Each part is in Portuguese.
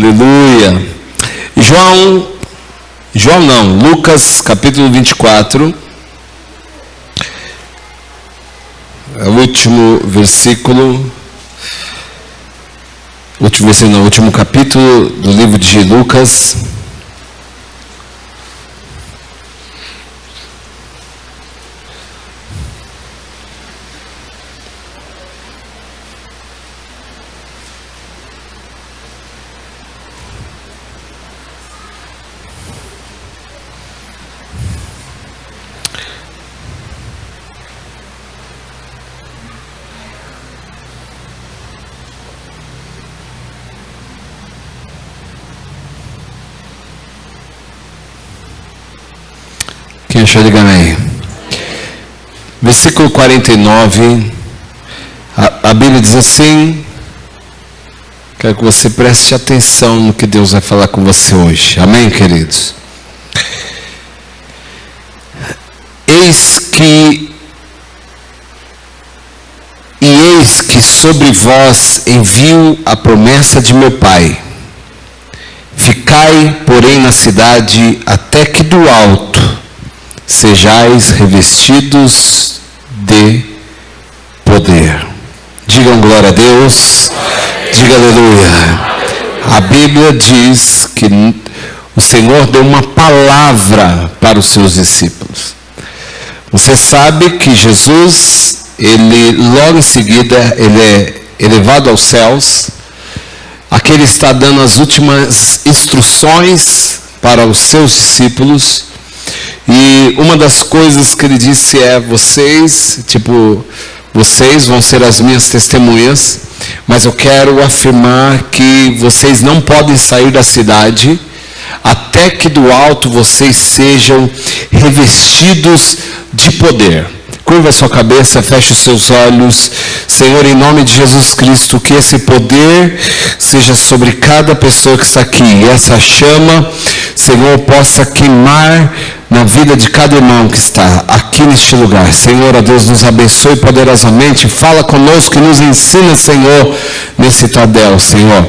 Aleluia. Lucas capítulo 24. É o último versículo. Último capítulo do livro de Lucas. Quem achou, diga amém. Versículo 49, a Bíblia diz assim, quero que você preste atenção no que Deus vai falar com você hoje, amém, queridos? Eis que sobre vós envio a promessa de meu Pai. Ficai, porém, na cidade, até que do alto sejais revestidos de poder. Digam glória a Deus. Diga aleluia. A Bíblia diz que o Senhor deu uma palavra para os seus discípulos. Você sabe que Jesus, ele logo em seguida, ele é elevado aos céus. Aqui ele está dando as últimas instruções para os seus discípulos. E uma das coisas que ele disse é: vocês vão ser as minhas testemunhas, mas eu quero afirmar que vocês não podem sair da cidade até que do alto vocês sejam revestidos de poder. Curva a sua cabeça, feche os seus olhos. Senhor, em nome de Jesus Cristo, que esse poder seja sobre cada pessoa que está aqui. E essa chama, Senhor, possa queimar na vida de cada irmão que está aqui neste lugar. Senhor, ó Deus, nos abençoe poderosamente. Fala conosco e nos ensina, Senhor, nesse Tadel, Senhor.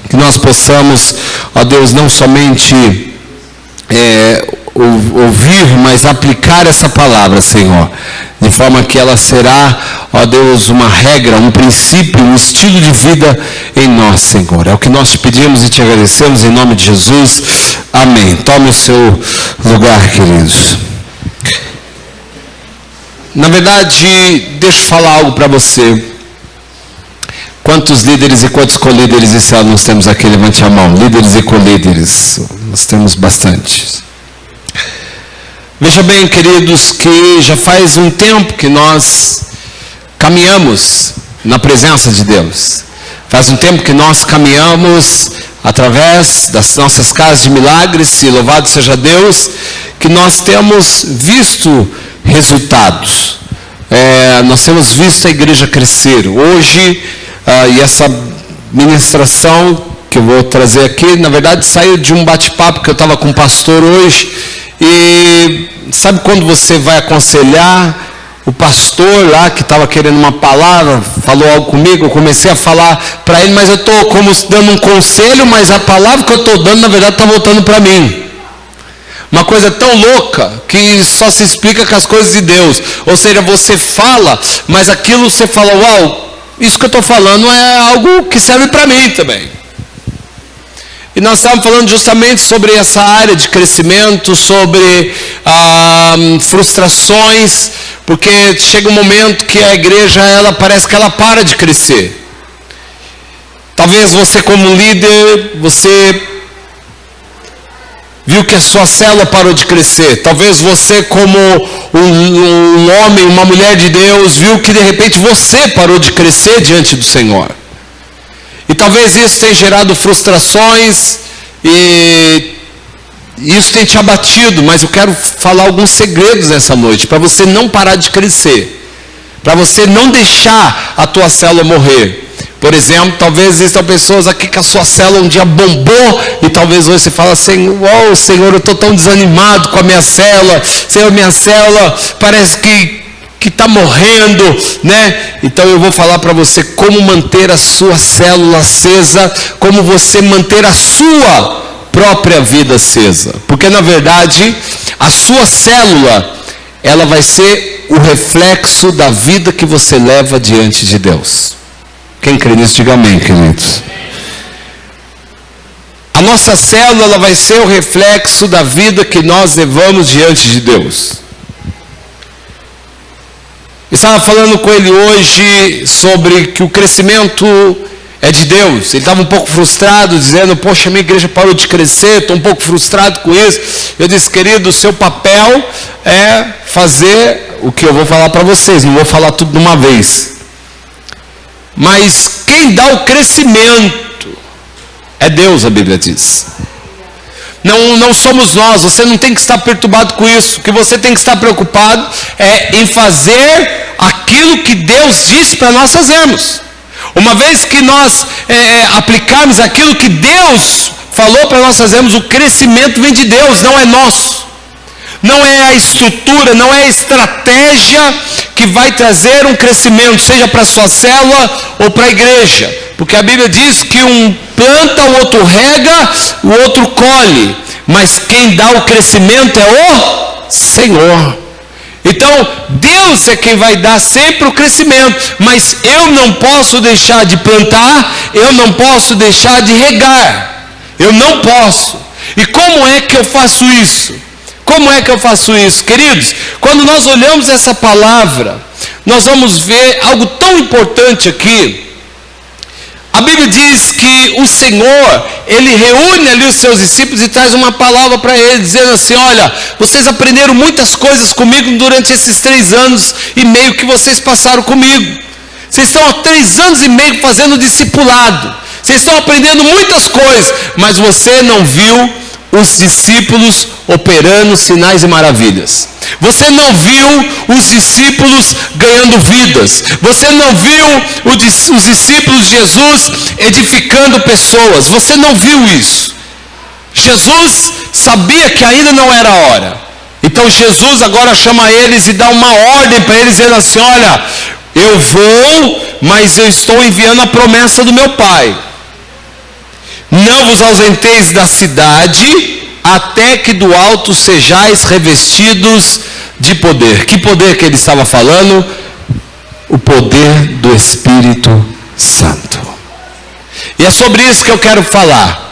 Que nós possamos, ó Deus, não somente ouvir, mas aplicar essa palavra, Senhor, de forma que ela será, ó Deus, uma regra, um princípio, um estilo de vida em nós, Senhor. É o que nós te pedimos e te agradecemos em nome de Jesus. Amém. Tome o seu lugar, queridos. Na verdade, deixa eu falar algo para você. Quantos líderes e quantos colíderes esse ano nós temos aqui? Levante a mão. Líderes e colíderes. Nós temos bastantes. Veja bem, queridos, que já faz um tempo que nós caminhamos na presença de Deus. Faz um tempo que nós caminhamos através das nossas casas de milagres, e louvado seja Deus, que nós temos visto resultados. Nós temos visto a igreja crescer. Hoje, e essa ministração que eu vou trazer aqui, na verdade saiu de um bate-papo que eu estava com o pastor hoje. E sabe quando você vai aconselhar, o pastor lá que estava querendo uma palavra, falou algo comigo, eu comecei a falar para ele, mas eu estou como dando um conselho, mas a palavra que eu estou dando, na verdade, está voltando para mim. Uma coisa tão louca, que só se explica com as coisas de Deus. Ou seja, você fala, mas aquilo você fala, uau, isso que eu estou falando é algo que serve para mim também. E nós estávamos falando justamente sobre essa área de crescimento, sobre frustrações, porque chega um momento que a igreja, ela parece que ela para de crescer. Talvez você como líder, você viu que a sua célula parou de crescer. Talvez você como um homem, uma mulher de Deus, viu que de repente você parou de crescer diante do Senhor. E talvez isso tenha gerado frustrações e isso tem te abatido, mas eu quero falar alguns segredos nessa noite, para você não parar de crescer, para você não deixar a tua célula morrer. Por exemplo, talvez existam pessoas aqui que a sua célula um dia bombou e talvez hoje você fala assim, uau, Senhor, eu estou tão desanimado com a minha célula. Senhor, minha célula parece que que está morrendo, né? Então eu vou falar para você como manter a sua célula acesa, como você manter a sua própria vida acesa. Porque na verdade, a sua célula, ela vai ser o reflexo da vida que você leva diante de Deus. Quem crê nisso, diga amém, queridos. A nossa célula, ela vai ser o reflexo da vida que nós levamos diante de Deus. Eu estava falando com ele hoje sobre que o crescimento é de Deus. Ele estava um pouco frustrado, dizendo, poxa, minha igreja parou de crescer, estou um pouco frustrado com isso. Eu disse, querido, o seu papel é fazer o que eu vou falar para vocês, não vou falar tudo de uma vez. Mas quem dá o crescimento é Deus, a Bíblia diz. Não somos nós. Você não tem que estar perturbado com isso. O que você tem que estar preocupado é em fazer aquilo que Deus disse para nós fazermos. Uma vez que nós aplicarmos aquilo que Deus falou para nós fazermos, o crescimento vem de Deus, não é nosso. Não é a estrutura, não é a estratégia que vai trazer um crescimento, seja para a sua célula ou para a igreja. Porque a Bíblia diz que um planta, o outro rega, o outro colhe. Mas quem dá o crescimento é o Senhor. Então, Deus é quem vai dar sempre o crescimento. Mas eu não posso deixar de plantar, eu não posso deixar de regar. Eu não posso. E como é que eu faço isso? Como é que eu faço isso? Queridos, quando nós olhamos essa palavra, nós vamos ver algo tão importante aqui. A Bíblia diz que o Senhor, Ele reúne ali os seus discípulos e traz uma palavra para eles, dizendo assim, olha, vocês aprenderam muitas coisas comigo durante esses 3 anos e meio que vocês passaram comigo. Vocês estão há 3 anos e meio fazendo discipulado. Vocês estão aprendendo muitas coisas, mas você não viu os discípulos operando sinais e maravilhas. Você não viu os discípulos ganhando vidas. Você não viu os discípulos de Jesus edificando pessoas. Você não viu isso. Jesus sabia que ainda não era a hora. Então Jesus agora chama eles e dá uma ordem para eles, dizendo assim, olha, eu vou, mas eu estou enviando a promessa do meu Pai. Não vos ausenteis da cidade, até que do alto sejais revestidos de poder. Que poder que ele estava falando? O poder do Espírito Santo. E é sobre isso que eu quero falar.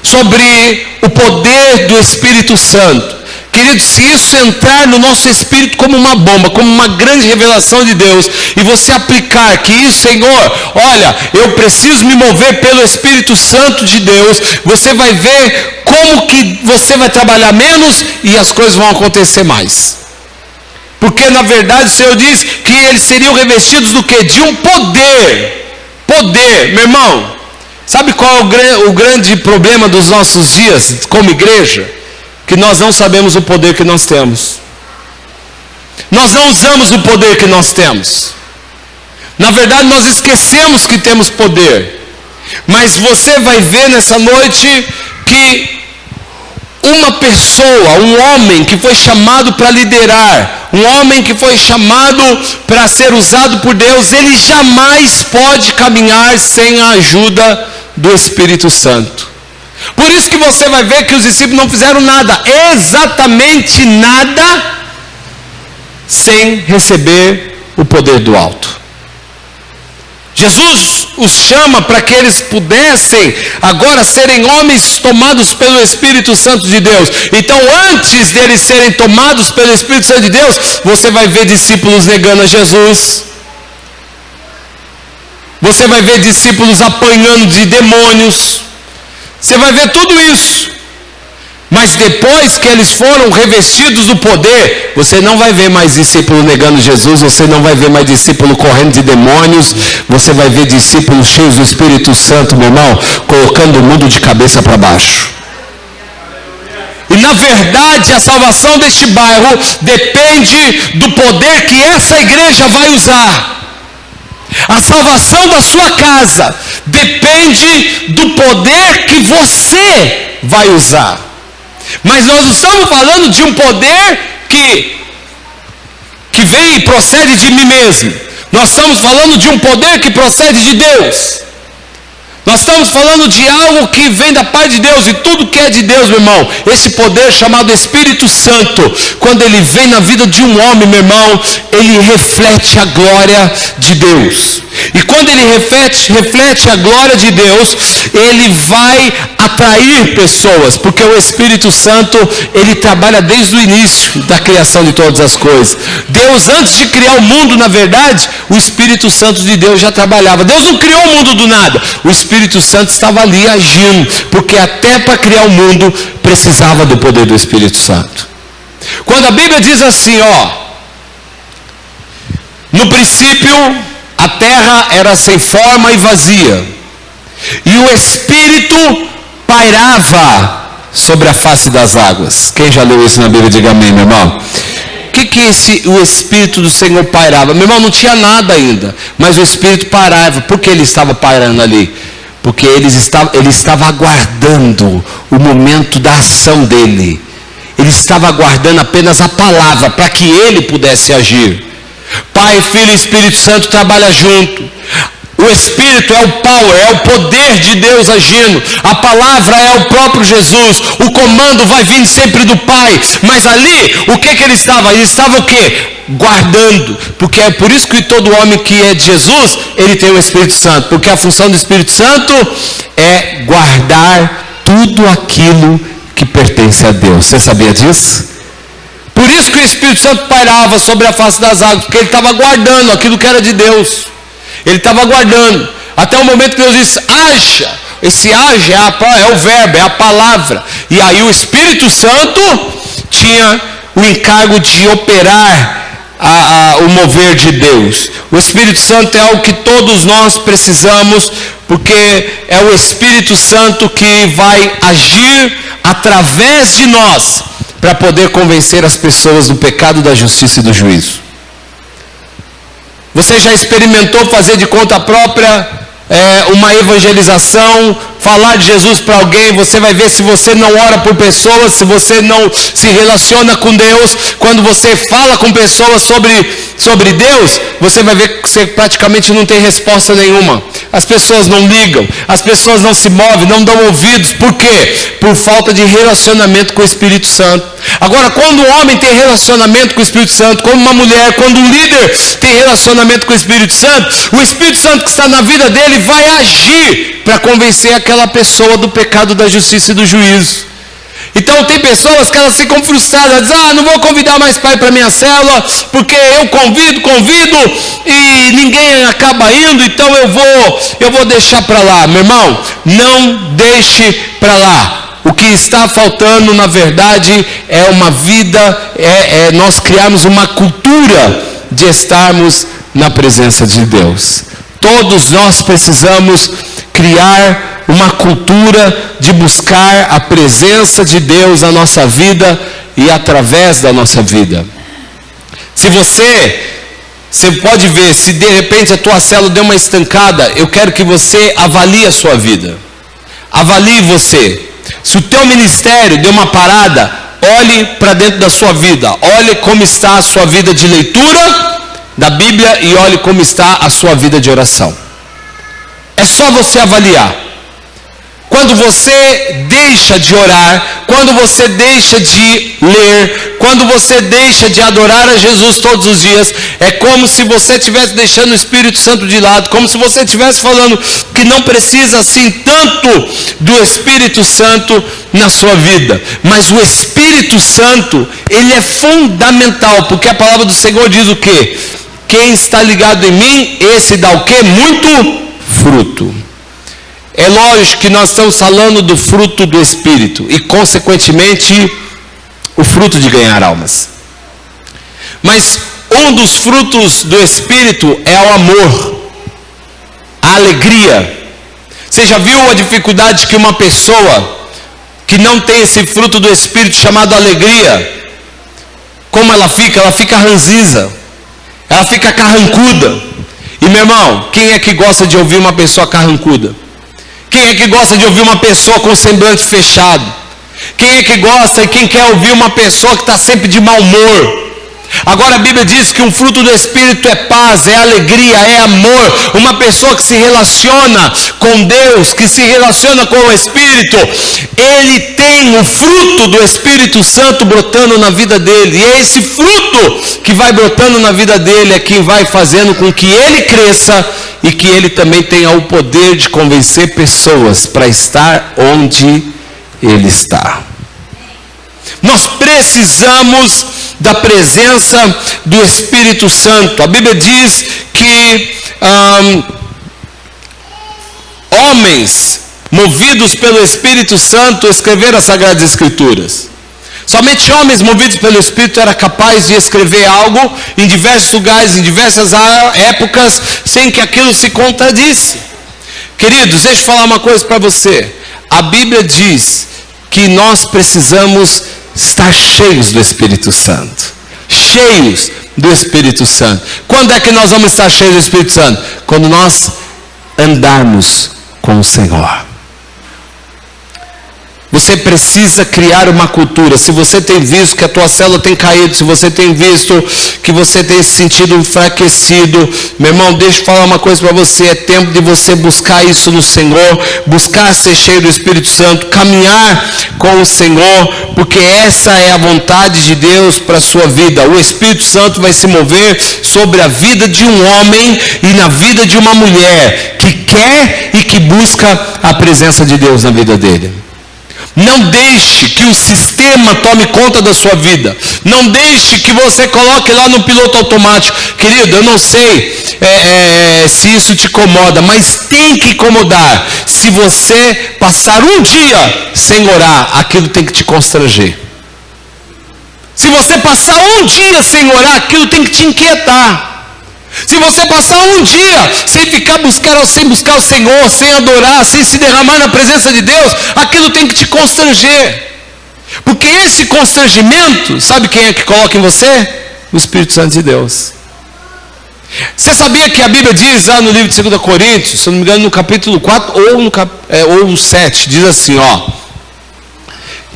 Sobre o poder do Espírito Santo. Queridos, se isso entrar no nosso espírito como uma bomba, como uma grande revelação de Deus, e você aplicar que isso, Senhor, olha, eu preciso me mover pelo Espírito Santo de Deus, você vai ver como que você vai trabalhar menos e as coisas vão acontecer mais. Porque na verdade o Senhor diz que eles seriam revestidos do quê? De um poder. Poder, meu irmão, sabe qual é o grande problema dos nossos dias como igreja? Que nós não sabemos o poder que nós temos. Nós não usamos o poder que nós temos. Na verdade, nós esquecemos que temos poder. Mas você vai ver nessa noite que uma pessoa, um homem que foi chamado para liderar, um homem que foi chamado para ser usado por Deus, ele jamais pode caminhar sem a ajuda do Espírito Santo. Por isso que você vai ver que os discípulos não fizeram nada, exatamente nada, sem receber o poder do alto. Jesus os chama para que eles pudessem agora serem homens tomados pelo Espírito Santo de Deus. Então, antes deles serem tomados pelo Espírito Santo de Deus, você vai ver discípulos negando a Jesus. Você vai ver discípulos apanhando de demônios. Você vai ver tudo isso. Mas depois que eles foram revestidos do poder, você não vai ver mais discípulo negando Jesus, você não vai ver mais discípulo correndo de demônios, você vai ver discípulos cheios do Espírito Santo, meu irmão, colocando o mundo de cabeça para baixo. E na verdade a salvação deste bairro depende do poder que essa igreja vai usar. A salvação da sua casa depende do poder que você vai usar. Mas nós estamos falando de um poder que que vem e procede de mim mesmo. Nós estamos falando de um poder que procede de Deus. Nós estamos falando de algo que vem da parte de Deus, e tudo que é de Deus, meu irmão, esse poder chamado Espírito Santo, quando ele vem na vida de um homem, meu irmão, ele reflete a glória de Deus. E quando ele reflete a glória de Deus, ele vai atrair pessoas, porque o Espírito Santo, ele trabalha desde o início da criação de todas as coisas. Deus, antes de criar o mundo, na verdade, o Espírito Santo de Deus já trabalhava. Deus não criou o mundo do nada. O Espírito Santo estava ali agindo, porque até para criar o mundo precisava do poder do Espírito Santo. Quando a Bíblia diz assim, no princípio a terra era sem forma e vazia, e o Espírito pairava sobre a face das águas. Quem já leu isso na Bíblia, diga amém, meu irmão. O que o Espírito do Senhor pairava? Meu irmão, não tinha nada ainda, mas o Espírito pairava. Por que ele estava pairando ali? Porque ele estava aguardando o momento da ação dele. Ele estava aguardando apenas a palavra para que ele pudesse agir. Pai, Filho e Espírito Santo trabalham junto. O Espírito é o power, é o poder de Deus agindo. A palavra é o próprio Jesus. O comando vai vir sempre do Pai. Mas ali, o que ele estava? Ele estava o quê? Guardando. Porque é por isso que todo homem que é de Jesus, ele tem o Espírito Santo. Porque a função do Espírito Santo é guardar tudo aquilo que pertence a Deus. Você sabia disso? Por isso que o Espírito Santo pairava sobre a face das águas. Porque ele estava guardando aquilo que era de Deus. Ele estava aguardando, até o momento que Deus disse, haja. Esse haja é o verbo, é a palavra. E aí o Espírito Santo tinha o encargo de operar o mover de Deus. O Espírito Santo é algo que todos nós precisamos, porque é o Espírito Santo que vai agir através de nós, para poder convencer as pessoas do pecado, da justiça e do juízo. Você já experimentou fazer de conta própria uma evangelização, falar de Jesus para alguém? Você vai ver, se você não ora por pessoas, se você não se relaciona com Deus, quando você fala com pessoas sobre Deus, você vai ver que você praticamente não tem resposta nenhuma. As pessoas não ligam, as pessoas não se movem, não dão ouvidos. Por quê? Por falta de relacionamento com o Espírito Santo. Agora, quando um homem tem relacionamento com o Espírito Santo, como uma mulher, quando um líder tem relacionamento com o Espírito Santo, o Espírito Santo que está na vida dele vai agir para convencer aquela pessoa do pecado, da justiça e do juízo. Então tem pessoas que elas ficam frustradas, dizem, não vou convidar mais pai para minha célula, porque eu convido e ninguém acaba indo, então eu vou deixar para lá. Meu irmão, não deixe para lá. O que está faltando, na verdade, é uma vida, nós criarmos uma cultura de estarmos na presença de Deus. Todos nós precisamos criar uma cultura de buscar a presença de Deus na nossa vida e através da nossa vida. Você pode ver, se de repente a tua célula deu uma estancada, eu quero que você avalie a sua vida. Avalie você. Se o teu ministério deu uma parada, olhe para dentro da sua vida. Olhe como está a sua vida de leitura da Bíblia e olhe como está a sua vida de oração. É só você avaliar. Quando você deixa de orar, quando você deixa de ler, quando você deixa de adorar a Jesus todos os dias, é como se você estivesse deixando o Espírito Santo de lado, como se você estivesse falando que não precisa assim tanto do Espírito Santo na sua vida. Mas o Espírito Santo, ele é fundamental, porque a palavra do Senhor diz o quê? Quem está ligado em mim, esse dá o quê? Muito fruto. É lógico que nós estamos falando do fruto do Espírito e, consequentemente, o fruto de ganhar almas. Mas um dos frutos do Espírito é o amor, a alegria. Você já viu a dificuldade que uma pessoa que não tem esse fruto do Espírito chamado alegria, como ela fica? Ela fica ranziza, ela fica carrancuda. E, meu irmão, quem é que gosta de ouvir uma pessoa carrancuda? Quem é que gosta de ouvir uma pessoa com o semblante fechado? Quem é que gosta e quem quer ouvir uma pessoa que está sempre de mau humor? Agora a Bíblia diz que um fruto do Espírito é paz, é alegria, é amor. Uma pessoa que se relaciona com Deus, que se relaciona com o Espírito, ele tem o fruto do Espírito Santo brotando na vida dele. E é esse fruto que vai brotando na vida dele é quem vai fazendo com que ele cresça e que ele também tenha o poder de convencer pessoas para estar onde ele está. Nós precisamos da presença do Espírito Santo. A Bíblia diz que homens movidos pelo Espírito Santo escreveram as Sagradas Escrituras. Somente homens movidos pelo Espírito eram capazes de escrever algo em diversos lugares, em diversas épocas, sem que aquilo se contradisse. Queridos, deixa eu falar uma coisa para você. A Bíblia diz que nós precisamos estar cheios do Espírito Santo. Cheios do Espírito Santo. Quando é que nós vamos estar cheios do Espírito Santo? Quando nós andarmos com o Senhor. Você precisa criar uma cultura. Se você tem visto que a tua célula tem caído, se você tem visto que você tem se sentido enfraquecido, meu irmão, deixa eu falar uma coisa para você. É tempo de você buscar isso no Senhor, buscar ser cheio do Espírito Santo, caminhar com o Senhor, porque essa é a vontade de Deus para a sua vida. O Espírito Santo vai se mover sobre a vida de um homem e na vida de uma mulher que quer e que busca a presença de Deus na vida dele. Não deixe que o sistema tome conta da sua vida. Não deixe que você coloque lá no piloto automático. Querido, eu não sei se isso te incomoda, mas tem que incomodar. Se você passar um dia sem orar, aquilo tem que te constranger. Se você passar um dia sem orar, aquilo tem que te inquietar. Se você passar um dia sem buscar o Senhor, sem adorar, sem se derramar na presença de Deus, aquilo tem que te constranger. Porque esse constrangimento, sabe quem é que coloca em você? O Espírito Santo de Deus. Você sabia que a Bíblia diz lá no livro de 2 Coríntios, se não me engano no capítulo 4 ou no 7, diz assim,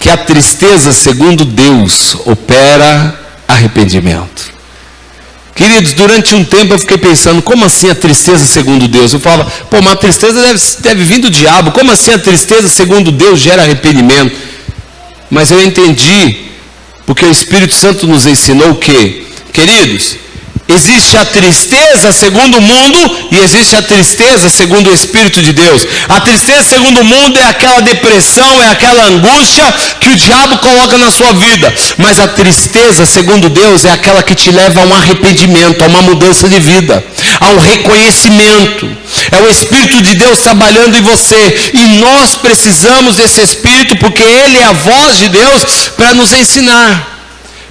que a tristeza segundo Deus opera arrependimento. Queridos, durante um tempo eu fiquei pensando, como assim a tristeza segundo Deus? Eu falava, mas a tristeza deve vir do diabo, como assim a tristeza segundo Deus gera arrependimento? Mas eu entendi, porque o Espírito Santo nos ensinou o quê? Queridos, existe a tristeza segundo o mundo e existe a tristeza segundo o Espírito de Deus. A tristeza segundo o mundo é aquela depressão, é aquela angústia que o diabo coloca na sua vida. Mas a tristeza segundo Deus é aquela que te leva a um arrependimento, a uma mudança de vida, a um reconhecimento. É o Espírito de Deus trabalhando em você. E nós precisamos desse Espírito, porque Ele é a voz de Deus para nos ensinar,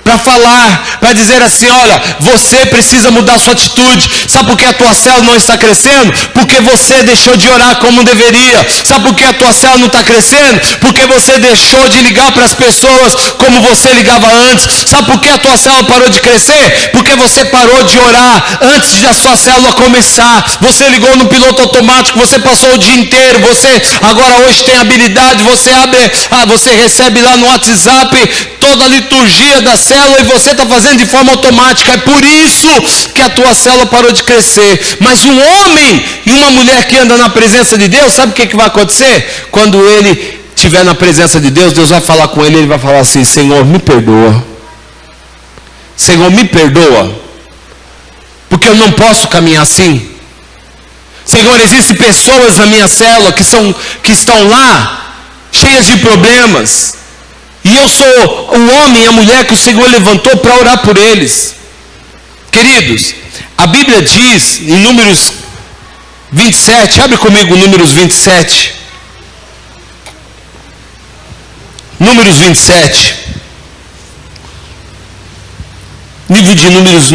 para falar, para dizer assim, olha, você precisa mudar sua atitude. Sabe por que a tua célula não está crescendo? Porque você deixou de orar como deveria. Sabe por que a tua célula não está crescendo? Porque você deixou de ligar para as pessoas como você ligava antes. Sabe por que a tua célula parou de crescer? Porque você parou de orar antes de a sua célula começar. Você ligou no piloto automático, você passou o dia inteiro, você agora hoje tem habilidade, você recebe lá no WhatsApp toda a liturgia da célula e você está fazendo de forma automática. É por isso que a tua célula parou de crescer. Mas um homem e uma mulher que anda na presença de Deus, sabe o que vai acontecer? Quando ele estiver na presença de Deus, Deus vai falar com ele, ele vai falar assim, Senhor, me perdoa. Senhor, me perdoa, porque eu não posso caminhar assim. Senhor, existem pessoas na minha célula que estão lá cheias de problemas, e eu sou o homem e a mulher que o Senhor levantou para orar por eles. Queridos, a Bíblia diz em Números 27, abre comigo Números 27. Números 27. Livro de Números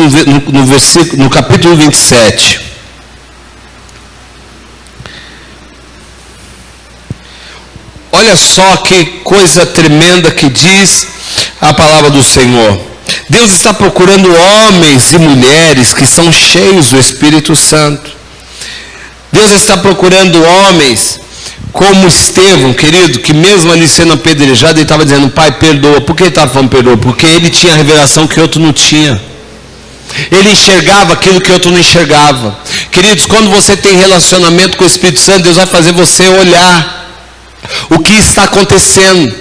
no capítulo 27. Olha só que coisa tremenda que diz a palavra do Senhor. Deus está procurando homens e mulheres que são cheios do Espírito Santo. Deus está procurando homens como Estevão, querido, que mesmo ali sendo apedrejado, ele estava dizendo, Pai, perdoa. Por que ele estava falando perdoa? Porque ele tinha a revelação que outro não tinha. Ele enxergava aquilo que outro não enxergava. Queridos, quando você tem relacionamento com o Espírito Santo, Deus vai fazer você olhar o que está acontecendo,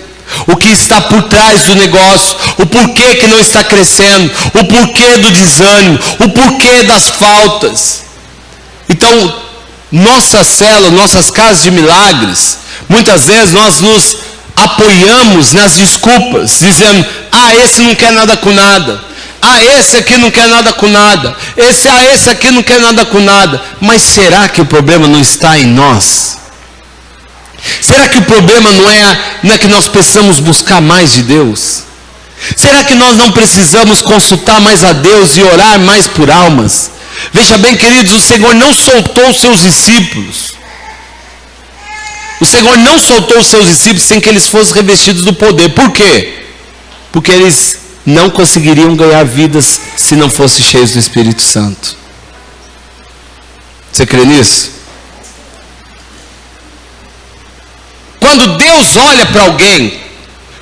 o que está por trás do negócio, o porquê que não está crescendo, o porquê do desânimo, o porquê das faltas. Então, nossa célula, nossas casas de milagres, muitas vezes nós nos apoiamos nas desculpas, dizendo: esse não quer nada com nada, esse aqui não quer nada com nada, esse aqui não quer nada com nada. Mas será que o problema não está em nós? Será que o problema não é que nós precisamos buscar mais de Deus? Será que nós não precisamos consultar mais a Deus e orar mais por almas? Veja bem, queridos, o Senhor não soltou os seus discípulos. O Senhor não soltou os seus discípulos sem que eles fossem revestidos do poder. Por quê? Porque eles não conseguiriam ganhar vidas se não fossem cheios do Espírito Santo. Você crê nisso? Quando Deus olha para alguém,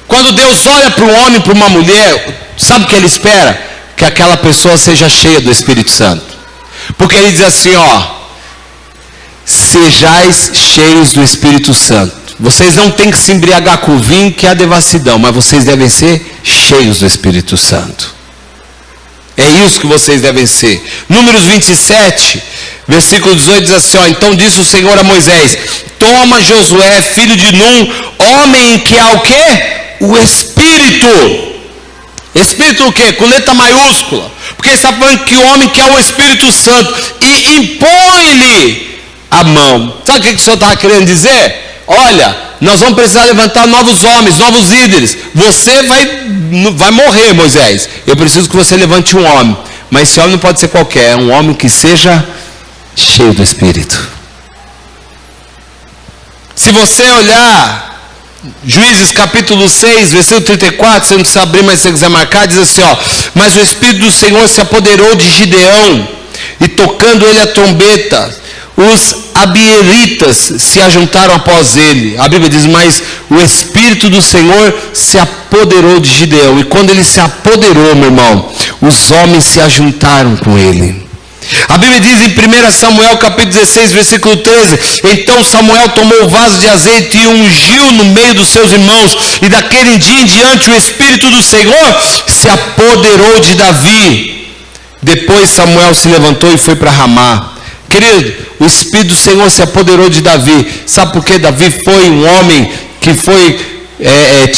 quando Deus olha para um homem, para uma mulher, sabe o que Ele espera? Que aquela pessoa seja cheia do Espírito Santo. Porque Ele diz assim, sejais cheios do Espírito Santo. Vocês não têm que se embriagar com o vinho, que é a devassidão, mas vocês devem ser cheios do Espírito Santo. É isso que vocês devem ser. Números 27, versículo 18 diz assim, então disse o Senhor a Moisés: toma Josué, filho de Num, homem que há o quê? O Espírito. Espírito o quê? Com letra maiúscula. Porque ele está falando que o homem que é o Espírito Santo, e impõe-lhe a mão. Sabe o que o Senhor estava querendo dizer? Olha, nós vamos precisar levantar novos homens, novos líderes. Você vai morrer, Moisés. Eu preciso que você levante um homem. Mas esse homem não pode ser qualquer, é um homem que seja cheio do Espírito. Se você olhar Juízes capítulo 6, versículo 34, você não precisa abrir, mas se você quiser marcar, diz assim, mas o Espírito do Senhor se apoderou de Gideão, e tocando ele a trombeta, os abieritas se ajuntaram após ele. A Bíblia diz, mas o Espírito do Senhor se apoderou de Gideão, e quando ele se apoderou, meu irmão, os homens se ajuntaram com ele. A Bíblia diz em 1 Samuel capítulo 16, versículo 13, então Samuel tomou o vaso de azeite e ungiu no meio dos seus irmãos, e daquele dia em diante o Espírito do Senhor se apoderou de Davi. Depois Samuel se levantou e foi para Ramá. Querido, o Espírito do Senhor se apoderou de Davi. Sabe por quê? Davi foi um homem que foi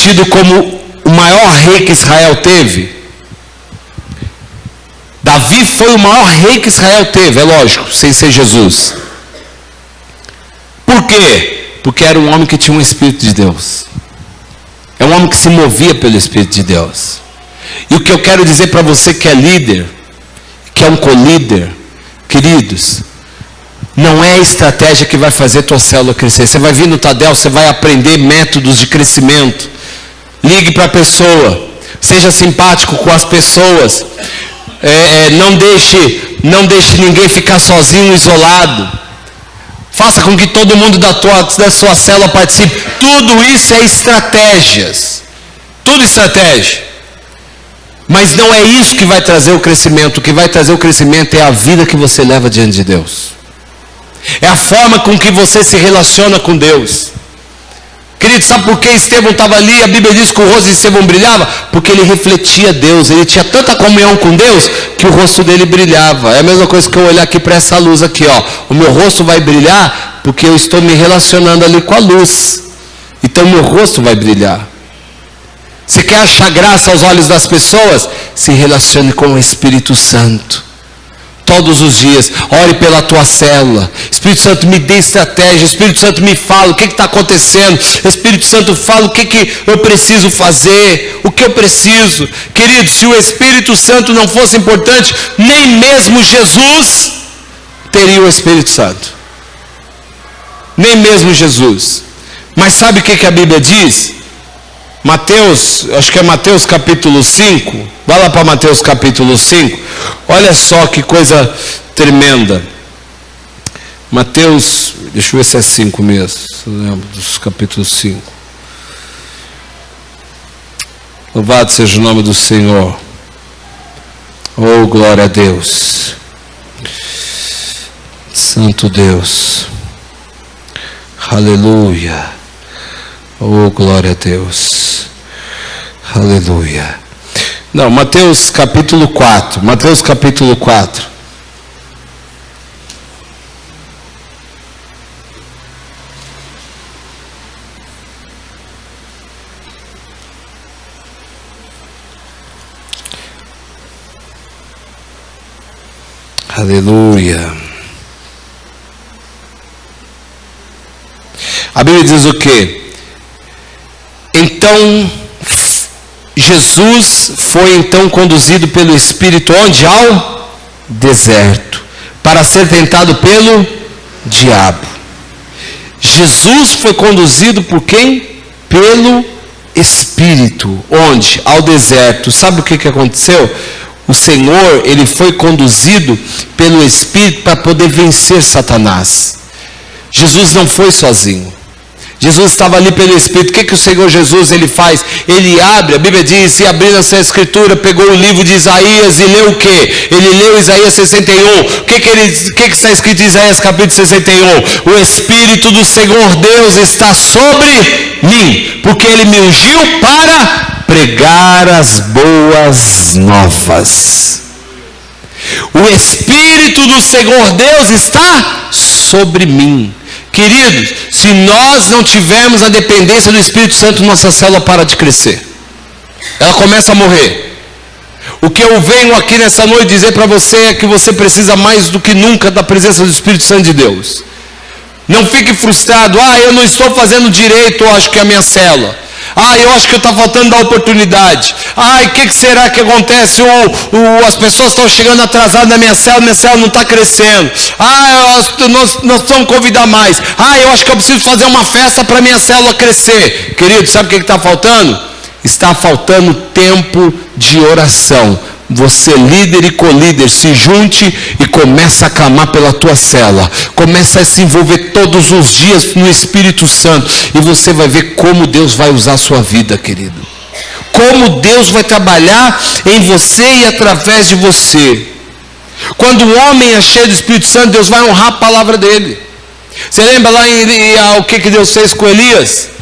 tido como o maior rei que Israel teve. Davi foi o maior rei que Israel teve, é lógico, sem ser Jesus. Por quê? Porque era um homem que tinha um Espírito de Deus. É um homem que se movia pelo Espírito de Deus. E o que eu quero dizer para você que é líder, que é um co-líder, queridos, não é a estratégia que vai fazer tua célula crescer. Você vai vir no Tadel, você vai aprender métodos de crescimento. Ligue para a pessoa, seja simpático com as pessoas. Não deixe ninguém ficar sozinho, isolado. Faça com que todo mundo da sua célula participe. Tudo isso é estratégias. Tudo estratégia. Mas não é isso que vai trazer o crescimento. O que vai trazer o crescimento é a vida que você leva diante de Deus. É a forma com que você se relaciona com Deus. Querido, sabe por que Estevão estava ali? A Bíblia diz que o rosto de Estevão brilhava, porque ele refletia Deus. Ele tinha tanta comunhão com Deus que o rosto dele brilhava. É a mesma coisa que eu olhar aqui para essa luz aqui, O meu rosto vai brilhar porque eu estou me relacionando ali com a luz. Então meu rosto vai brilhar. Você quer achar graça aos olhos das pessoas? Se relacione com o Espírito Santo. Todos os dias, ore pela tua célula. Espírito Santo, me dê estratégia. Espírito Santo, me fala o que está acontecendo. Espírito Santo, fala o que eu preciso fazer, o que eu preciso. Querido, se o Espírito Santo não fosse importante, nem mesmo Jesus teria o Espírito Santo. Nem mesmo Jesus. Mas sabe o que a Bíblia diz? Mateus, acho que é Mateus capítulo 5. Vai lá para Mateus capítulo 5. Olha só que coisa tremenda. Mateus, deixa eu ver se é 5 mesmo. Lembro dos capítulos 5. Louvado seja o nome do Senhor. Oh, glória a Deus. Santo Deus. Aleluia. Oh, glória a Deus. Aleluia. Não, Mateus capítulo 4. Mateus capítulo 4. Aleluia. A Bíblia diz o quê? Então, Jesus foi então conduzido pelo Espírito onde? Ao deserto, para ser tentado pelo diabo. Jesus foi conduzido por quem? Pelo Espírito. Onde? Ao deserto. Sabe o que aconteceu? O Senhor, ele foi conduzido pelo Espírito para poder vencer Satanás. Jesus não foi sozinho. Jesus estava ali pelo Espírito. O que o Senhor Jesus ele faz? Ele abre, a Bíblia diz, e abrindo essa escritura, pegou o livro de Isaías e leu o quê? Ele leu Isaías 61. O que está escrito em Isaías capítulo 61? O Espírito do Senhor Deus está sobre mim, porque Ele me ungiu para pregar as boas novas. O Espírito do Senhor Deus está sobre mim. Queridos, se nós não tivermos a dependência do Espírito Santo, nossa célula para de crescer. Ela começa a morrer. O que eu venho aqui nessa noite dizer para você é que você precisa mais do que nunca da presença do Espírito Santo de Deus. Não fique frustrado. Eu não estou fazendo direito, eu acho que é a minha célula. Eu acho que está faltando da oportunidade. O que será que acontece? As pessoas estão chegando atrasadas na minha célula não está crescendo. Nós precisamos convidar mais. Eu acho que eu preciso fazer uma festa para minha célula crescer. Querido, sabe o que está faltando? Está faltando tempo de oração. Você, líder e colíder, se junte e comece a clamar pela tua célula. Comece a se envolver todos os dias no Espírito Santo. E você vai ver como Deus vai usar a sua vida, querido. Como Deus vai trabalhar em você e através de você. Quando o homem é cheio do Espírito Santo, Deus vai honrar a palavra dele. Você lembra lá o que Deus fez com Elias?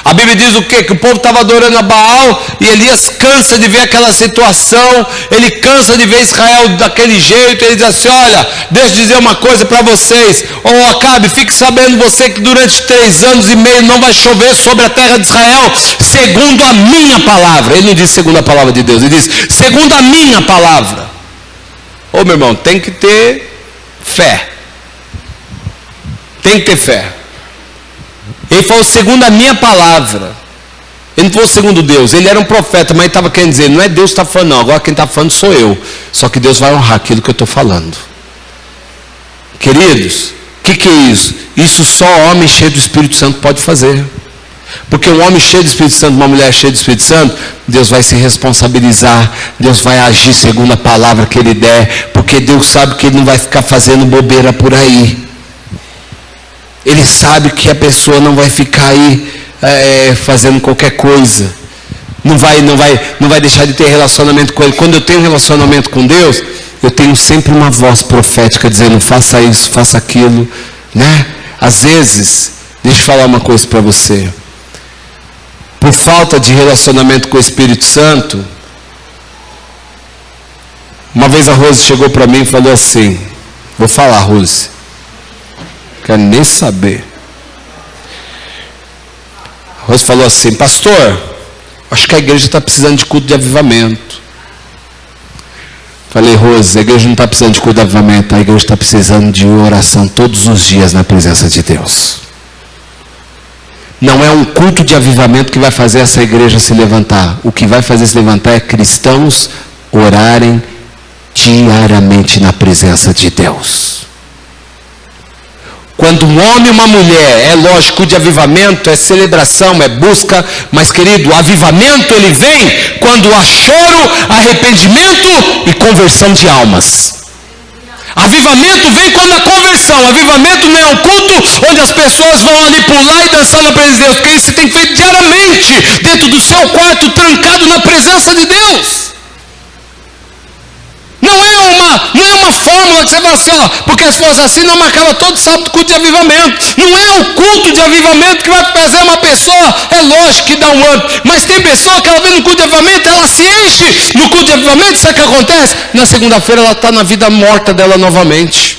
A Bíblia diz o quê? Que o povo estava adorando a Baal e Elias cansa de ver aquela situação, ele cansa de ver Israel daquele jeito, ele diz assim: olha, deixa eu dizer uma coisa para vocês, Acabe, fique sabendo você que durante 3 anos e meio não vai chover sobre a terra de Israel, segundo a minha palavra. Ele não diz segundo a palavra de Deus, ele diz segundo a minha palavra. Meu irmão, tem que ter fé. Tem que ter fé. Ele falou segundo a minha palavra. Ele não falou segundo Deus. Ele era um profeta, mas ele estava querendo dizer, não é Deus que está falando, não. Agora quem está falando sou eu. Só que Deus vai honrar aquilo que eu estou falando. Queridos, o que é isso? Isso só homem cheio do Espírito Santo pode fazer. Porque um homem cheio do Espírito Santo, uma mulher cheia do Espírito Santo, Deus vai se responsabilizar. Deus vai agir segundo a palavra que Ele der. Porque Deus sabe que Ele não vai ficar fazendo bobeira por aí. Ele sabe que a pessoa não vai ficar aí fazendo qualquer coisa. Não vai deixar de ter relacionamento com Ele. Quando eu tenho relacionamento com Deus, eu tenho sempre uma voz profética dizendo, faça isso, faça aquilo, né? Às vezes, deixa eu falar uma coisa para você. Por falta de relacionamento com o Espírito Santo, uma vez a Rose chegou para mim e falou assim, vou falar, Rose, quero nem saber. A Rose falou assim, pastor, acho que a igreja está precisando de culto de avivamento. Falei, Rose, a igreja não está precisando de culto de avivamento, a igreja está precisando de oração todos os dias na presença de Deus. Não é um culto de avivamento que vai fazer essa igreja se levantar. O que vai fazer se levantar é cristãos orarem diariamente na presença de Deus. Quando um homem e uma mulher, é lógico, de avivamento, é celebração, é busca, mas querido, o avivamento ele vem quando há choro, arrependimento e conversão de almas. Avivamento vem quando há conversão. Avivamento não é um culto onde as pessoas vão ali pular e dançar na presença de Deus, porque isso você tem feito diariamente, dentro do seu quarto, trancado na presença de Deus. assim, ó, porque se fosse assim não marcava todo sábado culto de avivamento. Não é o culto de avivamento que vai fazer uma pessoa, é lógico que dá um up, mas tem pessoa que ela vem no culto de avivamento, ela se enche no culto de avivamento, sabe o que acontece? Na segunda-feira ela está na vida morta dela novamente,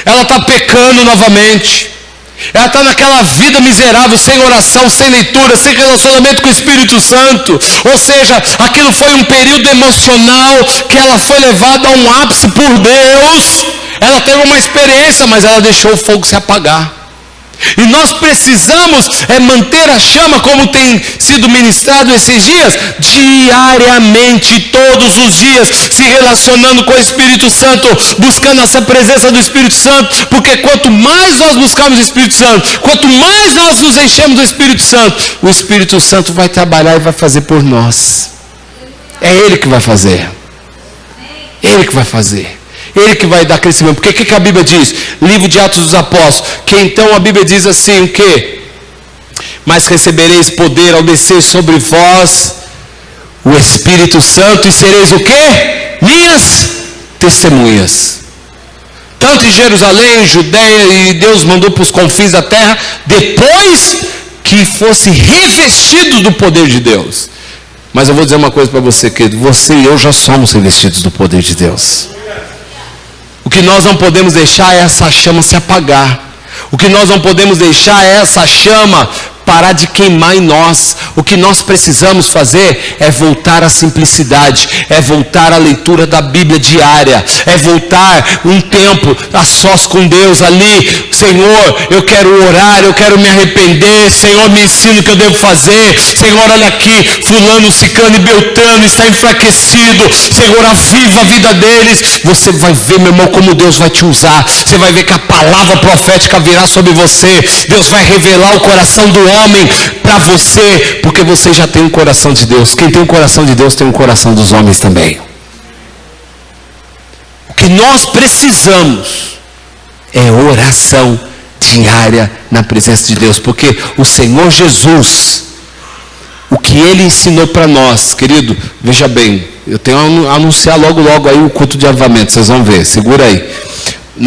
ela está pecando novamente, ela está naquela vida miserável, sem oração, sem leitura, sem relacionamento com o Espírito Santo. Ou seja, aquilo foi um período emocional que ela foi levada a um ápice por Deus. Ela teve uma experiência, mas ela deixou o fogo se apagar. E nós precisamos manter a chama, como tem sido ministrado esses dias, diariamente, todos os dias, se relacionando com o Espírito Santo, buscando essa presença do Espírito Santo, porque quanto mais nós buscamos o Espírito Santo, quanto mais nós nos enchemos do Espírito Santo, o Espírito Santo vai trabalhar e vai fazer por nós. É Ele que vai fazer. Ele que vai fazer. Ele que vai dar crescimento. Porque o que a Bíblia diz? Livro de Atos dos Apóstolos. Que então a Bíblia diz assim, o quê? Mas recebereis poder ao descer sobre vós o Espírito Santo e sereis o quê? Minhas testemunhas. Tanto em Jerusalém, Judeia, e Deus mandou para os confins da terra, depois que fosse revestido do poder de Deus. Mas eu vou dizer uma coisa para você, querido. Você e eu já somos revestidos do poder de Deus. O que nós não podemos deixar é essa chama se apagar. O que nós não podemos deixar é essa chama parar de queimar em nós. O que nós precisamos fazer é voltar à simplicidade, é voltar à leitura da Bíblia diária, é voltar um tempo a sós com Deus ali. Senhor, eu quero orar, eu quero me arrepender. Senhor, me ensina o que eu devo fazer. Senhor, olha aqui, fulano, ciclano e beltrano está enfraquecido. Senhor, aviva a vida deles. Você vai ver, meu irmão, como Deus vai te usar. Você vai ver que a palavra profética virá sobre você. Deus vai revelar o coração do homem para você, porque você já tem o coração de Deus. Quem tem o coração de Deus tem o coração dos homens também. O que nós precisamos é oração diária na presença de Deus, porque o Senhor Jesus, o que Ele ensinou para nós, querido, veja bem, eu tenho a anunciar logo aí o culto de avivamento, vocês vão ver, segura aí.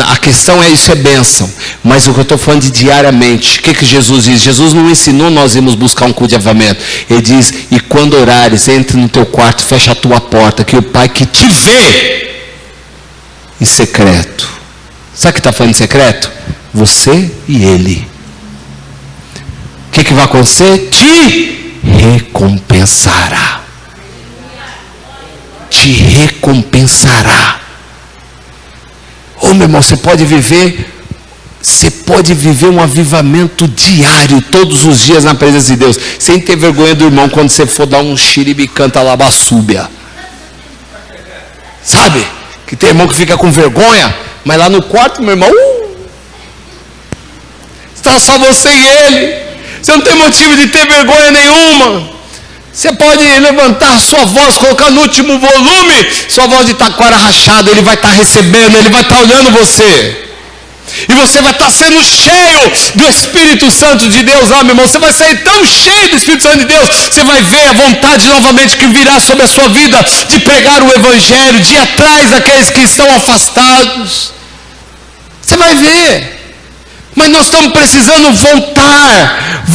A questão é, isso é bênção, mas o que eu estou falando de diariamente, o que Jesus diz? Jesus não ensinou nós irmos buscar um culto de avivamento. Ele diz, e quando orares, entre no teu quarto, fecha a tua porta, que o Pai que te vê em secreto. Sabe o que está falando em secreto? Você e Ele. O que vai acontecer? Te recompensará. Te recompensará. Ô meu irmão, você pode viver um avivamento diário, todos os dias na presença de Deus, sem ter vergonha do irmão quando você for dar um xiribicanta labassúbia. Sabe? Que tem irmão que fica com vergonha, mas lá no quarto, meu irmão, está só você e ele. Você não tem motivo de ter vergonha nenhuma. Você pode levantar a sua voz, colocar no último volume, sua voz de taquara rachada, Ele vai estar recebendo, Ele vai estar olhando você. E você vai estar sendo cheio do Espírito Santo de Deus, meu irmão. Você vai sair tão cheio do Espírito Santo de Deus, você vai ver a vontade novamente que virá sobre a sua vida, de pregar o Evangelho, de ir atrás daqueles que estão afastados. Você vai ver. Mas nós estamos precisando voltar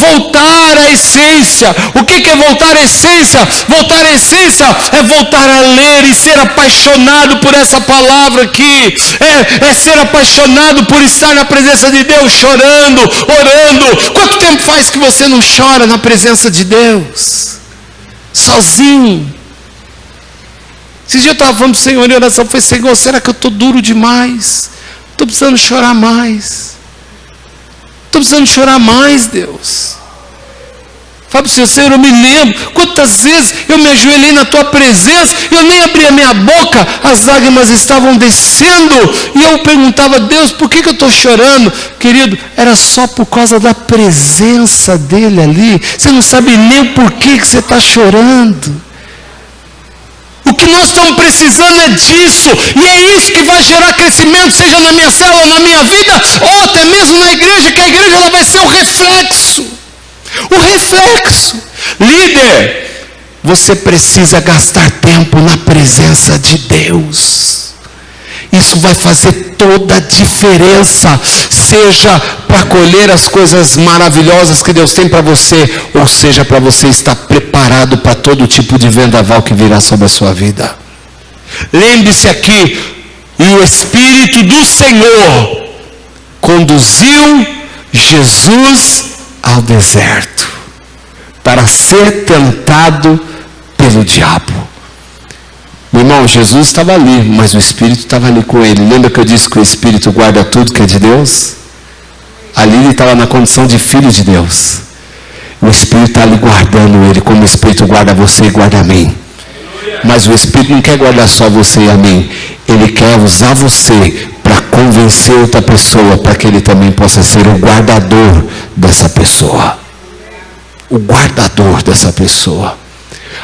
à essência. O que é voltar à essência? Voltar à essência é voltar a ler e ser apaixonado por essa palavra aqui. É ser apaixonado por estar na presença de Deus, chorando, orando. Quanto tempo faz que você não chora na presença de Deus? Sozinho. Esse dia eu estava falando para o Senhor em oração, falei, Senhor, será que eu estou duro demais? Estou precisando chorar mais. Estou precisando chorar mais, Deus. Fala para o Senhor, eu me lembro quantas vezes eu me ajoelhei na tua presença, eu nem abri a minha boca, as lágrimas estavam descendo, e eu perguntava a Deus, por que eu estou chorando? Querido, era só por causa da presença dele ali. Você não sabe nem o porquê que você está chorando. O que nós estamos precisando é disso, e é isso que vai gerar crescimento, seja na minha célula, na minha vida, ou até mesmo na igreja, que a igreja ela vai ser o reflexo. Líder, você precisa gastar tempo na presença de Deus. Isso vai fazer toda a diferença, seja para colher as coisas maravilhosas que Deus tem para você, ou seja para você estar preparado para todo tipo de vendaval que virá sobre a sua vida. Lembre-se aqui, e o Espírito do Senhor conduziu Jesus ao deserto para ser tentado pelo diabo. Meu irmão, Jesus estava ali, mas o Espírito estava ali com ele. Lembra que eu disse que o Espírito guarda tudo que é de Deus? Ali ele estava na condição de filho de Deus. O Espírito está ali guardando ele, como o Espírito guarda você e guarda a mim. Mas o Espírito não quer guardar só você e a mim. Ele quer usar você para convencer outra pessoa, para que ele também possa ser o guardador dessa pessoa. O guardador dessa pessoa.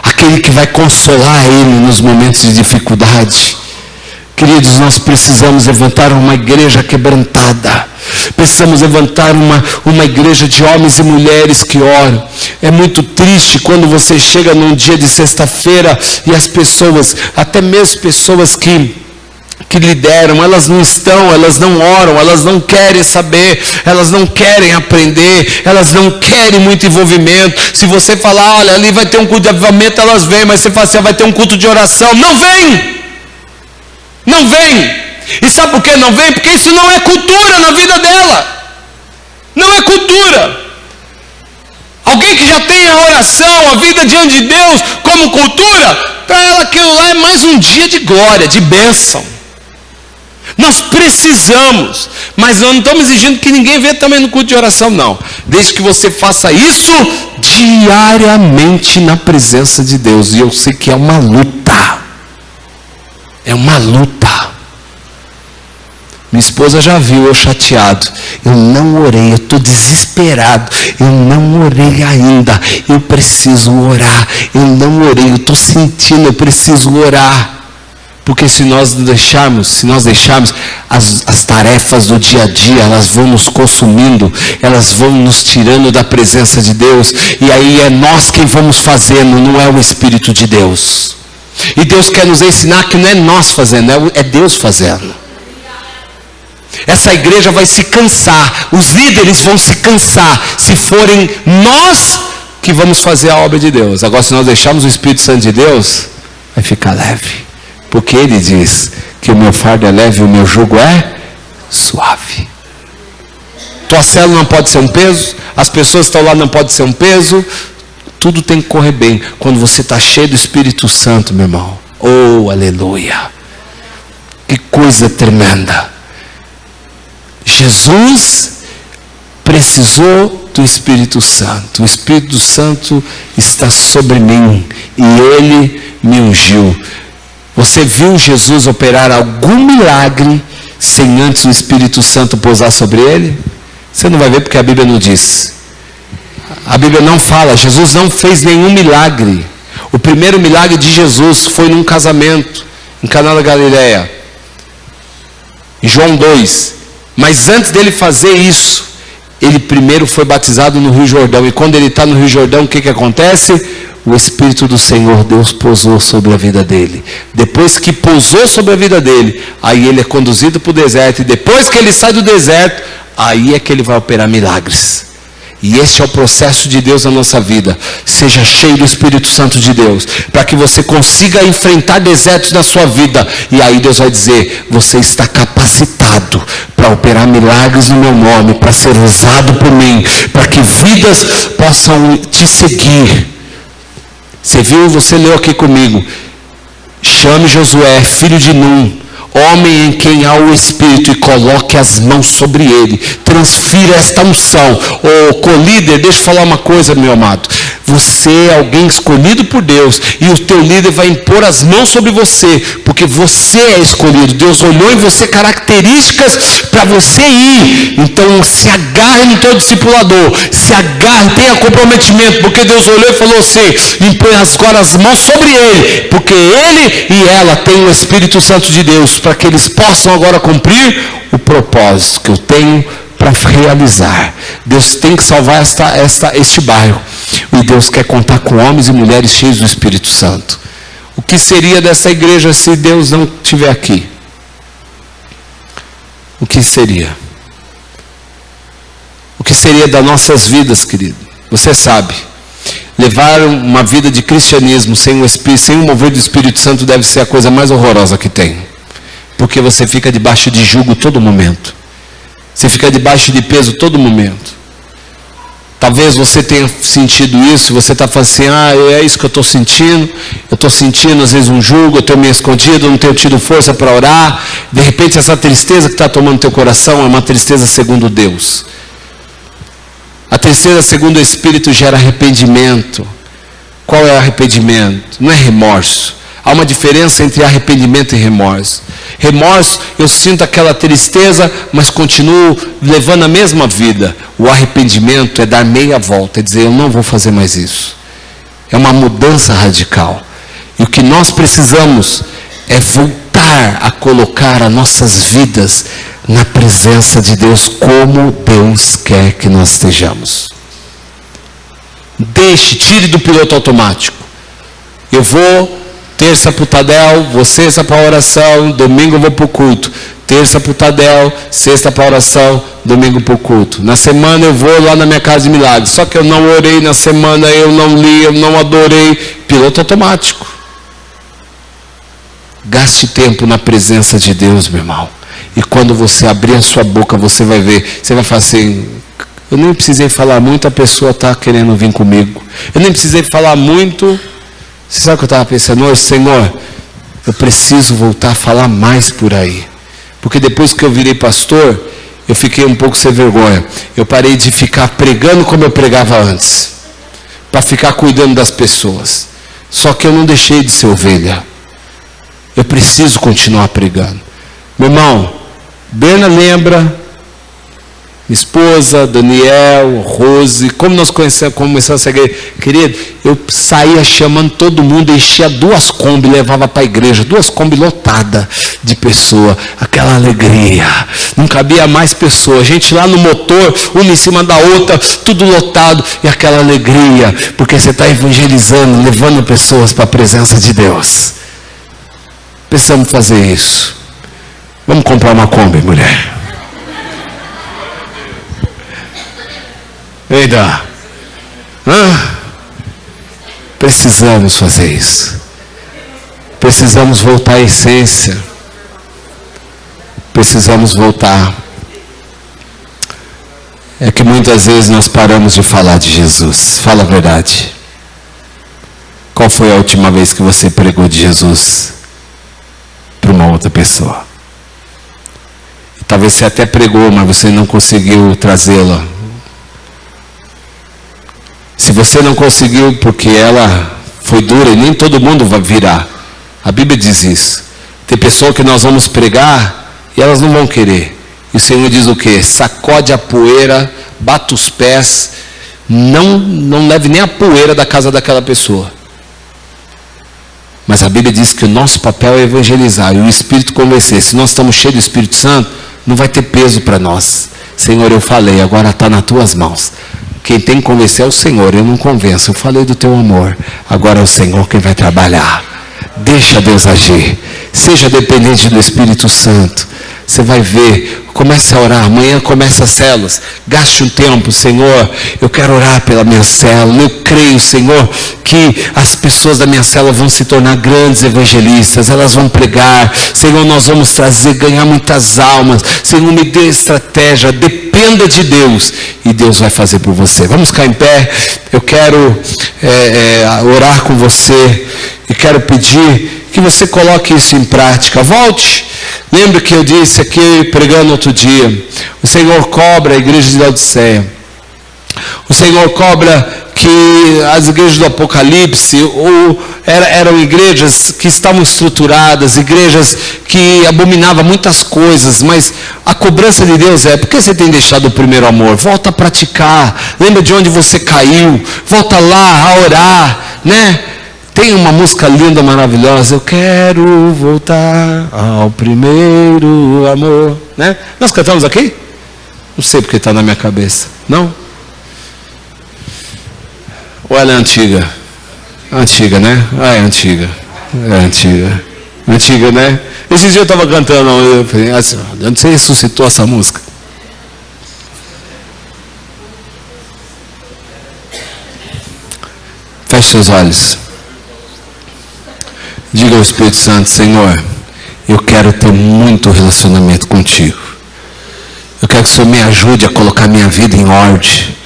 Aquele que vai consolar ele nos momentos de dificuldade. Queridos, nós precisamos levantar uma igreja quebrantada. Precisamos levantar uma igreja de homens e mulheres que oram. É muito triste quando você chega num dia de sexta-feira e as pessoas, até mesmo pessoas que lideram, elas não estão, elas não oram, elas não querem saber, elas não querem aprender, elas não querem muito envolvimento. Se você falar, olha, ali vai ter um culto de avivamento, elas vêm, mas você fala assim, vai ter um culto de oração, não vem! Não vem! E sabe por que não vem? Porque isso não é cultura na vida dela. Não é cultura. Alguém que já tem a oração, a vida diante de Deus como cultura, para ela aquilo lá é mais um dia de glória, de bênção. Nós precisamos, mas nós não estamos exigindo que ninguém venha também no culto de oração, não. Desde que você faça isso diariamente na presença de Deus. E eu sei que é uma luta. É uma luta. Minha esposa já viu eu chateado. Eu não orei, eu estou desesperado. Eu não orei ainda. Eu preciso orar. Eu não orei, eu estou sentindo, eu preciso orar. Porque se nós deixarmos as tarefas do dia a dia, elas vão nos consumindo, elas vão nos tirando da presença de Deus. E aí é nós quem vamos fazendo, não é o Espírito de Deus. E Deus quer nos ensinar que não é nós fazendo, é Deus fazendo. Essa igreja vai se cansar, os líderes vão se cansar, se forem nós que vamos fazer a obra de Deus. Agora, se nós deixarmos o Espírito Santo de Deus, vai ficar leve. Porque ele diz que o meu fardo é leve e o meu jugo é suave. Tua célula não pode ser um peso, as pessoas que estão lá não podem ser um peso. Tudo tem que correr bem quando você está cheio do Espírito Santo, meu irmão. Oh, aleluia. Que coisa tremenda. Jesus precisou do Espírito Santo. O Espírito Santo está sobre mim e ele me ungiu. Você viu Jesus operar algum milagre sem antes o Espírito Santo pousar sobre ele? Você não vai ver porque a Bíblia não diz. A Bíblia não fala, Jesus não fez nenhum milagre. O primeiro milagre de Jesus foi num casamento, em Caná da Galileia. Em João 2. Mas antes dele fazer isso, ele primeiro foi batizado no Rio Jordão. E quando ele está no Rio Jordão, o que acontece? O Espírito do Senhor, Deus pousou sobre a vida dele. Depois que pousou sobre a vida dele, aí ele é conduzido para o deserto. E depois que ele sai do deserto, aí é que ele vai operar milagres. E esse é o processo de Deus na nossa vida. Seja cheio do Espírito Santo de Deus, para que você consiga enfrentar desertos na sua vida. E aí Deus vai dizer, você está capacitado para operar milagres no meu nome, para ser usado por mim, para que vidas possam te seguir. Você viu, você leu aqui comigo. Chame Josué, filho de Num, homem em quem há o Espírito, e coloque as mãos sobre ele. Transfira esta unção. Ô co-líder, deixa eu falar uma coisa, meu amado. Você é alguém escolhido por Deus, e o teu líder vai impor as mãos sobre você, porque você é escolhido. Deus olhou em você características para você ir. Então se agarre no teu discipulador, se agarre, tenha comprometimento, porque Deus olhou e falou assim, impõe agora as mãos sobre ele, porque ele e ela têm o Espírito Santo de Deus, para que eles possam agora cumprir o propósito que eu tenho para realizar. Deus tem que salvar este bairro. E Deus quer contar com homens e mulheres cheios do Espírito Santo. O que seria dessa igreja se Deus não estiver aqui? o que seria? O que seria das nossas vidas, querido? Você sabe, levar uma vida de cristianismo sem o mover do Espírito Santo deve ser a coisa mais horrorosa que tem. Porque você fica debaixo de jugo todo momento. Você fica debaixo de peso todo momento. Talvez você tenha sentido isso, você está falando assim, é isso que eu estou sentindo. Eu estou sentindo às vezes um jugo, eu estou meio escondido, não tenho tido força para orar. De repente essa tristeza que está tomando teu coração é uma tristeza segundo Deus. A tristeza segundo o Espírito gera arrependimento. Qual é o arrependimento? Não é remorso. Há uma diferença entre arrependimento e remorso. Remorso, eu sinto aquela tristeza, mas continuo levando a mesma vida. O arrependimento é dar meia volta, é dizer, eu não vou fazer mais isso. É uma mudança radical. E o que nós precisamos é voltar a colocar as nossas vidas na presença de Deus, como Deus quer que nós estejamos. Tire do piloto automático. Eu vou terça para o Tadel, vou sexta para a oração, domingo eu vou para o culto. Terça para o Tadel, sexta para a oração, domingo para o culto. Na semana eu vou lá na minha casa de milagres. Só que eu não orei na semana, eu não li, eu não adorei. Piloto automático. Gaste tempo na presença de Deus, meu irmão. E quando você abrir a sua boca, você vai ver, você vai falar assim, eu nem precisei falar muito, a pessoa está querendo vir comigo. Eu nem precisei falar muito. Você sabe o que eu estava pensando hoje? Senhor, eu preciso voltar a falar mais por aí. Porque depois que eu virei pastor, eu fiquei um pouco sem vergonha. Eu parei de ficar pregando como eu pregava antes. Para ficar cuidando das pessoas. Só que eu não deixei de ser ovelha. Eu preciso continuar pregando. Meu irmão, Berna lembra, esposa, Daniel, Rose, como nós começamos essa igreja, querido, eu saía chamando todo mundo, enchia 2 Kombi, levava para a igreja, 2 Kombi lotadas de pessoa, aquela alegria, não cabia mais pessoa, gente lá no motor, uma em cima da outra, tudo lotado, e aquela alegria, porque você está evangelizando, levando pessoas para a presença de Deus. Precisamos fazer isso. Vamos comprar uma Kombi, mulher. Eita. Precisamos fazer isso. Precisamos voltar à essência. Precisamos voltar. É que muitas vezes nós paramos de falar de Jesus. Fala a verdade. Qual foi a última vez que você pregou de Jesus para uma outra pessoa? Talvez você até pregou, mas você não conseguiu trazê-la. Se você não conseguiu, porque ela foi dura, e nem todo mundo vai virar. A Bíblia diz isso. Tem pessoa que nós vamos pregar e elas não vão querer. E o Senhor diz o quê? Sacode a poeira, bata os pés, não leve nem a poeira da casa daquela pessoa. Mas a Bíblia diz que o nosso papel é evangelizar e o Espírito convencer. Se nós estamos cheios do Espírito Santo, não vai ter peso para nós. Senhor, eu falei, agora está nas tuas mãos. Quem tem que convencer é o Senhor, eu não convenço. Eu falei do teu amor, agora é o Senhor quem vai trabalhar. Deixa Deus agir. Seja dependente do Espírito Santo. Você vai ver, comece a orar, amanhã começa as células, gaste um tempo, Senhor, eu quero orar pela minha célula, eu creio, Senhor, que as pessoas da minha célula vão se tornar grandes evangelistas, elas vão pregar, Senhor, nós vamos ganhar muitas almas, Senhor, me dê estratégia, dependa de Deus, e Deus vai fazer por você. Vamos ficar em pé, eu quero orar com você, e quero pedir que você coloque isso em prática. Volte. Lembra que eu disse aqui, pregando outro dia, o Senhor cobra a igreja de Laodiceia. O Senhor cobra que as igrejas do Apocalipse eram igrejas que estavam estruturadas, igrejas que abominavam muitas coisas, mas a cobrança de Deus é, por que você tem deixado o primeiro amor? Volta a praticar, lembra de onde você caiu, volta lá a orar, né? Tem uma música linda, maravilhosa, eu quero voltar ao primeiro amor, né? Nós cantamos aqui? Não sei porque está na minha cabeça, não? Ou ela é antiga? Antiga, né? É antiga. É antiga. Antiga, né? Esse dia eu estava cantando, eu falei, assim, onde você ressuscitou essa música? Feche seus olhos. Diga ao Espírito Santo, Senhor, eu quero ter muito relacionamento contigo. Eu quero que o Senhor me ajude a colocar minha vida em ordem.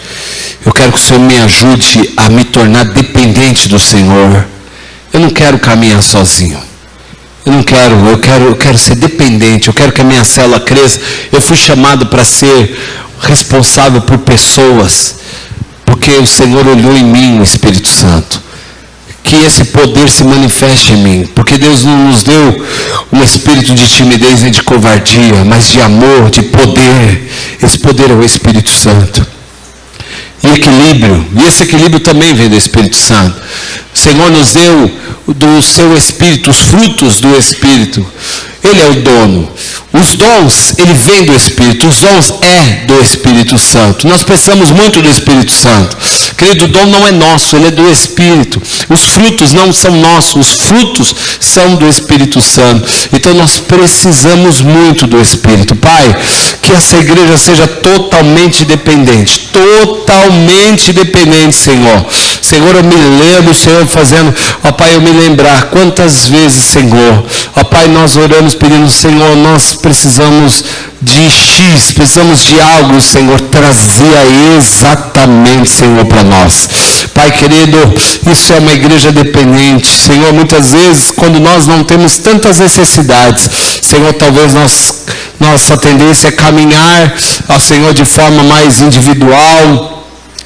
Eu quero que o Senhor me ajude a me tornar dependente do Senhor. Eu não quero caminhar sozinho. Eu quero ser dependente. Eu quero que a minha célula cresça. Eu fui chamado para ser responsável por pessoas, porque o Senhor olhou em mim, o Espírito Santo. Que esse poder se manifeste em mim, porque Deus não nos deu um espírito de timidez nem de covardia, mas de amor, de poder. Esse poder é o Espírito Santo. E equilíbrio, e esse equilíbrio também vem do Espírito Santo. O Senhor nos deu do seu Espírito, os frutos do Espírito. Ele é o dono. Os dons, ele vem do Espírito. Os dons é do Espírito Santo. Nós precisamos muito do Espírito Santo. Querido, o dom não é nosso, ele é do Espírito. Os frutos não são nossos, os frutos são do Espírito Santo. Então nós precisamos muito do Espírito. Pai, que essa igreja seja totalmente dependente. Totalmente dependente, Senhor. Senhor, eu me lembro, Senhor, fazendo, ó Pai, eu me lembrar quantas vezes, Senhor, ó Pai, nós oramos pedindo, Senhor, nós precisamos de X, precisamos de algo, Senhor, trazia exatamente, Senhor, para nós. Pai querido, isso é uma igreja dependente, Senhor, muitas vezes, quando nós não temos tantas necessidades, Senhor, talvez nossa tendência é caminhar, ó Senhor, de forma mais individual,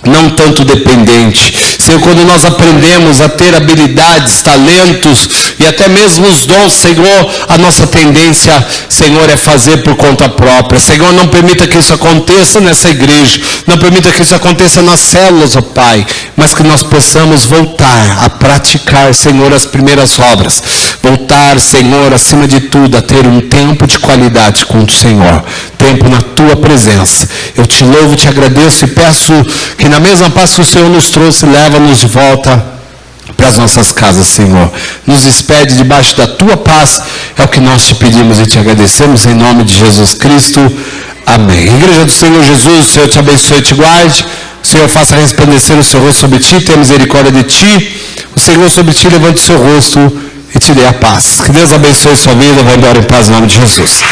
não tanto dependente. Senhor, quando nós aprendemos a ter habilidades, talentos e até mesmo os dons, Senhor, a nossa tendência, Senhor, é fazer por conta própria. Senhor, não permita que isso aconteça nessa igreja, não permita que isso aconteça nas células, ó Pai, mas que nós possamos voltar a praticar, Senhor, as primeiras obras. Voltar, Senhor, acima de tudo, a ter um tempo de qualidade com o Senhor, tempo na Tua presença. Eu te louvo, te agradeço e peço que na mesma paz que o Senhor nos trouxe, leva-nos de volta para as nossas casas, Senhor. Nos despede debaixo da Tua paz, é o que nós te pedimos e te agradecemos em nome de Jesus Cristo. Amém. Igreja do Senhor Jesus, o Senhor te abençoe e te guarde. O Senhor faça resplandecer o seu rosto sobre ti, tenha misericórdia de ti. O Senhor sobre ti levante o seu rosto e te dê a paz. Que Deus abençoe sua vida. Vai embora em paz em nome de Jesus.